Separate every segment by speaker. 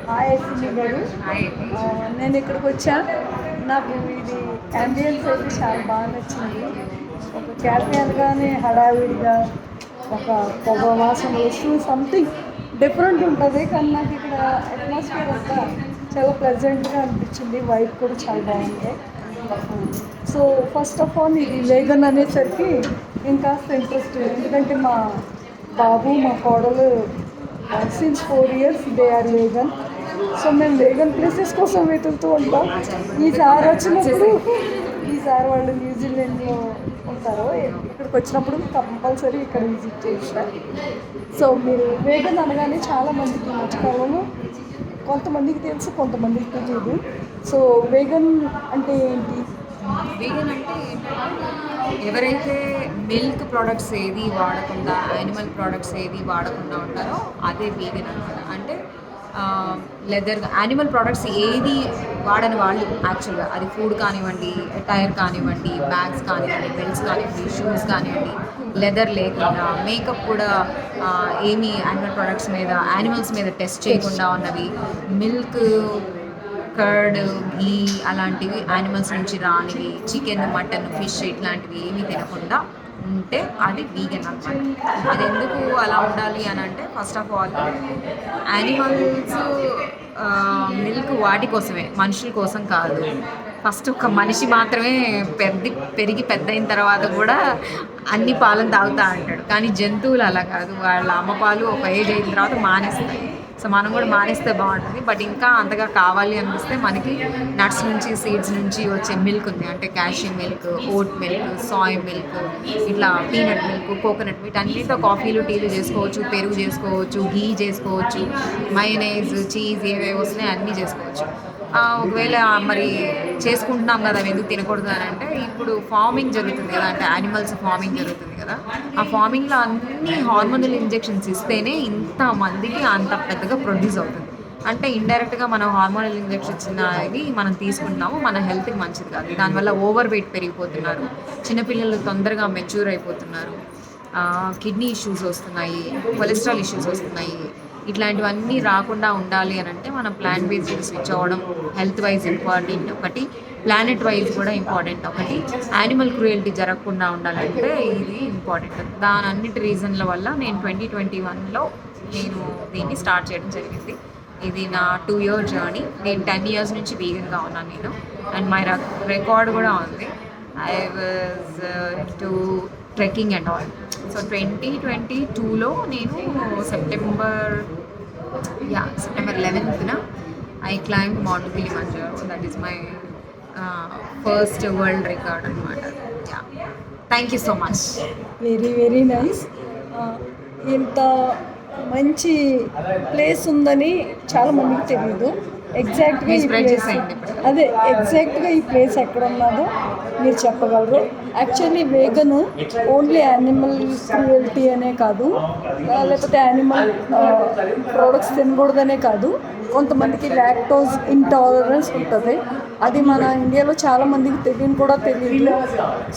Speaker 1: Hi సిన్ని గారు.
Speaker 2: Hi.
Speaker 1: నేను ఇక్కడికి వచ్చా. నాకు ఇది అంబియన్స్ అయితే చాలా బాగా నచ్చింది. ఒక క్యాఫే అనగానే హడావిడిగా ఒక పొగ వాసన వస్తూ సంథింగ్ డిఫరెంట్ ఉంటుంది. కానీ నాకు ఇక్కడ అట్మాస్ఫియర్ అంతా చాలా ప్లెజెంట్గా అనిపించింది. వైబ్ కూడా చాలా బాగుంది. సో ఫస్ట్ ఆఫ్ ఆల్ ఇది వేగన్ అనేసరికి ఇంకాస్త ఇంట్రెస్ట్, ఎందుకంటే మా బాబు మా కోడలు since 4 years they are vegan. So మేము వేగన్ ప్లేసెస్ కోసం వెతుకుతూ ఉంటాం. ఈసారి వచ్చినప్పుడు ఈసారి వాళ్ళు న్యూజిలాండ్లో ఉంటారు, ఇక్కడికి వచ్చినప్పుడు కంపల్సరీ ఇక్కడ విజిట్ చేస్తారు. సో మీరు వేగన్ అనగానే చాలామందికి మధ్యకాలంలో కొంతమందికి తెలుసు, కొంతమందికి తెలియదు. సో వేగన్ అంటే ఏంటి?
Speaker 2: వీగన్ అంటే ఏంటంటే ఎవరైతే మిల్క్ ప్రోడక్ట్స్ ఏది వాడకుండా, యానిమల్ ప్రోడక్ట్స్ ఏది వాడకుండా ఉంటారో అదే వీగన్ అనమాట. అంటే లెదర్, యానిమల్ ప్రోడక్ట్స్ ఏది వాడని వాళ్ళు యాక్చువల్గా, అది ఫుడ్ కానివ్వండి, టైర్ కానివ్వండి, బ్యాగ్స్ కానివ్వండి, బెల్ట్స్ కానివ్వండి, షూస్ కానివ్వండి, లెదర్ లేకుండా, మేకప్ కూడా ఏమీ యానిమల్ ప్రోడక్ట్స్ మీద, యానిమల్స్ మీద టెస్ట్ చేయకుండా ఉన్నవి, మిల్క్, కర్డ్, ఘీ అలాంటివి యానిమల్స్ నుంచి రానివి, చికెన్, మటన్, ఫిష్ ఇట్లాంటివి ఏమీ తినకుండా ఉంటే అది వీగన్ అనమాట. అది ఎందుకు అలా ఉండాలి అని అంటే, first of all animals milk వాటి కోసమే, మనుషుల కోసం కాదు. ఫస్ట్ ఒక మనిషి మాత్రమే పెరిగి పెద్ద అయిన తర్వాత కూడా అన్ని పాలను తాగుతా అంటాడు. కానీ జంతువులు అలా కాదు, వాళ్ళ అమ్మ పాలు ఒక ఏజ్ అయిన తర్వాత మానేస్తాయి. సో మనం కూడా మానేస్తే బాగుంటుంది. బట్ ఇంకా అంతగా కావాలి అనిపిస్తే మనకి నట్స్ నుంచి, సీడ్స్ నుంచి వచ్చే మిల్క్ ఉంది. అంటే cashew milk, vote milk, Sai milk, ఇట్లా పీనట్ మిల్క్, కోకోనట్ వీటన్నిటితో కాఫీలు, టీలు చేసుకోవచ్చు, పెరుగు చేసుకోవచ్చు, ఘీ చేసుకోవచ్చు, మయోనైజ్, చీజ్ ఏవేవి వస్తున్నాయి అన్నీ చేసుకోవచ్చు. ఒకవేళ మరి చేసుకుంటున్నాం కదా, అవి ఎందుకు తినకూడదు అని అంటే, ఇప్పుడు ఫార్మింగ్ జరుగుతుంది కదా, అంటే యానిమల్స్ ఫార్మింగ్ జరుగుతుంది కదా, ఆ ఫార్మింగ్లో అన్ని హార్మోనల్ ఇంజెక్షన్స్ ఇస్తేనే ఇంతమందికి అంత పెద్దగా ప్రొడ్యూస్ అవుతుంది. అంటే ఇండైరెక్ట్గా మనం హార్మోనల్ ఇంజెక్షన్స్ ఇవి మనం తీసుకుంటున్నాము, మన హెల్త్కి మంచిది కాదు. దానివల్ల ఓవర్ వెయిట్ పెరిగిపోతున్నారు, చిన్నపిల్లలు తొందరగా మెచ్యూర్ అయిపోతున్నారు, కిడ్నీ ఇష్యూస్ వస్తున్నాయి, కొలెస్ట్రాల్ ఇష్యూస్ వస్తున్నాయి. ఇట్లాంటివన్నీ రాకుండా ఉండాలి అని అంటే మనం ప్లాంట్ బేస్డ్ స్విచ్ అవ్వడం హెల్త్ వైజ్ ఇంపార్టెంట్ ఒకటి, ప్లానెట్ వైజ్ కూడా ఇంపార్టెంట్ ఒకటి, యానిమల్ క్రూయల్టీ జరగకుండా ఉండాలంటే ఇది ఇంపార్టెంట్. దాని అన్నిటి రీజన్ల వల్ల నేను 2021లో నేను దీన్ని స్టార్ట్ చేయడం జరిగింది. ఇది నా 2 year జర్నీ. నేను 10 years నుంచి వీగన్గా ఉన్నాను నేను, అండ్ మై రికార్డ్ కూడా ఉంది. I was to trekking and all. So 2022లో నేను September 11th I climb mount Kilimanjaro. That is my first world record అనమాట. Thank you so much.
Speaker 1: Very very nice. ఇంత మంచి ప్లేస్ ఉందని చాలామందికి తెలియదు. ఎగ్జాక్ట్గా ఈ ప్లేస్, అదే ఎగ్జాక్ట్గా ఈ ప్లేస్ ఎక్కడ ఉన్నదో మీరు చెప్పగలరు? Actually vegan only animal cruelty అనే కాదు, లేకపోతే యానిమల్ ప్రోడక్ట్స్ తినకూడదనే కాదు, కొంతమందికి లాక్టోజ్ ఇంటాలరెన్స్ ఉంటుంది. అది మన ఇండియాలో చాలామందికి తెలియని కూడా తెలియదు.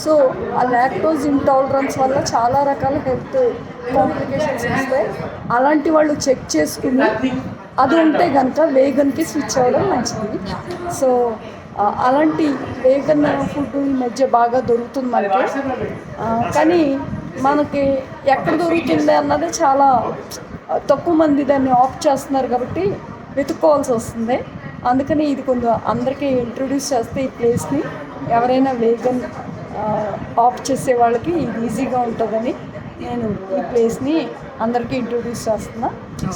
Speaker 1: సో ఆ లాక్టోజ్ ఇంటాలరెన్స్ వల్ల చాలా రకాల హెల్త్ కాంప్లికేషన్స్ వస్తాయి. అలాంటి వాళ్ళు చెక్ చేసుకుని అది ఉంటే కనుక వేగన్కి స్విచ్ అవ్వడం మంచిది. సో అలాంటి వేగన్ ఫుడ్ ఈ మధ్య బాగా దొరుకుతుంది మనకి. కానీ మనకి ఎక్కడ దొరుకుతుంది అన్నది చాలా తక్కువ మంది దాన్ని ఆప్ట్ చేస్తున్నారు కాబట్టి వెతుక్కోవాల్సి వస్తుంది. అందుకని ఇది కొంచెం అందరికీ ఇంట్రొడ్యూస్ చేస్తే ఈ ప్లేస్ని, ఎవరైనా వేగన్ ఆప్ట్ చేసే వాళ్ళకి ఇది ఈజీగా ఉంటుందని నేను ఈ ప్లేస్ని అందరికీ ఇంట్రొడ్యూస్ చేస్తున్నా.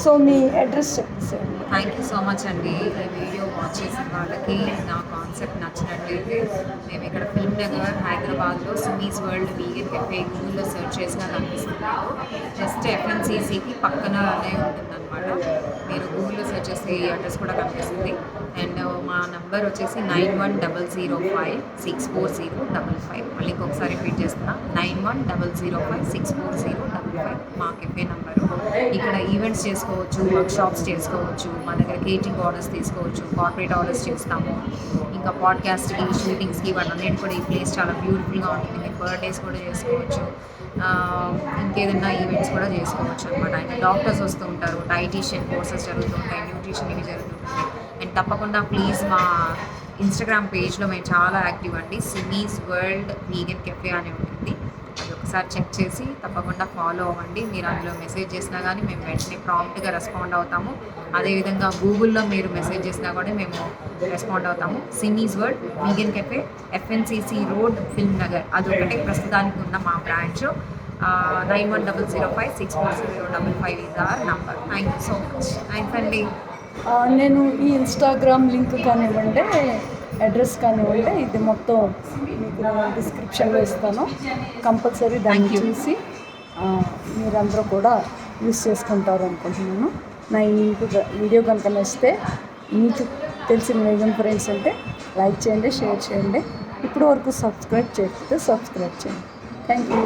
Speaker 1: సో మీ అడ్రస్ చెప్పేసాను.
Speaker 2: థ్యాంక్ యూ సో మచ్ అండి. ఈ వీడియో వాచ్ చేసిన వాళ్ళకి నా కాన్సెప్ట్ నచ్చినట్లయితే, మేము ఇక్కడ ఫిల్మ్ నగర్ హైదరాబాద్లో సుమీస్ వరల్డ్ వీగన్ కెఫే గూగుల్లో సెర్చ్ చేసినా కనిపిస్తున్నారు. జస్ట్ FNCCకి పక్కననే ఉంటుందన్నమాట. మీరు గూగుల్లో సెర్చ్ చేస్తే ఈ అడ్రస్ కూడా కనిపిస్తుంది. అండ్ మా నెంబర్ వచ్చేసి 9100564055. మళ్ళీ ఇంకొకసారి రిపీట్ చేస్తున్నా, 9100564055 మా కెఫే నెంబరు. ఇక్కడ ఈవెంట్స్ చేసుకోవచ్చు, వర్క్ షాప్స్ చేసుకోవచ్చు, మా దగ్గర కేటరింగ్ ఆర్డర్స్ తీసుకోవచ్చు, కార్పొరేట్ ఆర్డర్స్ చేస్తాము. ఇంకా పాడ్కాస్ట్కి, షూటింగ్స్కి వాటన్నిటి కూడా ఈ ప్లేస్ చాలా బ్యూటిఫుల్గా ఉంటుంది. మీరు బర్త్డేస్ కూడా చేసుకోవచ్చు. ఇంకేదన్నా ఈవెంట్స్ కూడా చేసుకోవచ్చు అనమాట. అండ్ డాక్టర్స్ వస్తూ ఉంటారు, డైటీషియన్ కోర్సెస్ జరుగుతుంటాయి, న్యూట్రిషన్ ఇవి జరుగుతుంటాయి. అండ్ తప్పకుండా ప్లీజ్ మా ఇన్స్టాగ్రామ్ పేజ్లో మేము చాలా యాక్టివ్ అండి. సిమీస్ వరల్డ్ వీగన్ కెఫే అని ఉంటుంది. అది ఒకసారి చెక్ చేసి తప్పకుండా ఫాలో అవ్వండి. మీరు అందులో మెసేజ్ చేసినా కానీ మేము వెంటనే ప్రాంప్ట్గా రెస్పాండ్ అవుతాము. అదేవిధంగా గూగుల్లో మీరు మెసేజ్ చేసినా కూడా మేము రెస్పాండ్ అవుతాము. Simi's world vegan cafe, FNCC road, film Nagar, అదొకటే ప్రస్తుతానికి ఉన్న మా branch. 9100564055 is our number. Thank you so much. Thanks అండి.
Speaker 1: నేను ఈ ఇన్స్టాగ్రామ్ లింక్ కానివ్వండి, అడ్రస్ కానివ్వండి, ఇది మొత్తం మీకు డిస్క్రిప్షన్లో ఇస్తాను. కంపల్సరీ దాన్ని
Speaker 2: Thank you.
Speaker 1: చూసి మీరందరూ కూడా యూస్ చేసుకుంటారు అనుకుంటున్నాను. నా ఈ వీడియో కనుక నచ్చితే మీకు తెలిసిన వేగం ఫ్రెండ్స్ ఉంటే లైక్ చేయండి, షేర్ చేయండి. ఇప్పటి వరకు సబ్స్క్రైబ్ చేయకపోతే సబ్స్క్రైబ్ చేయండి. Thank you.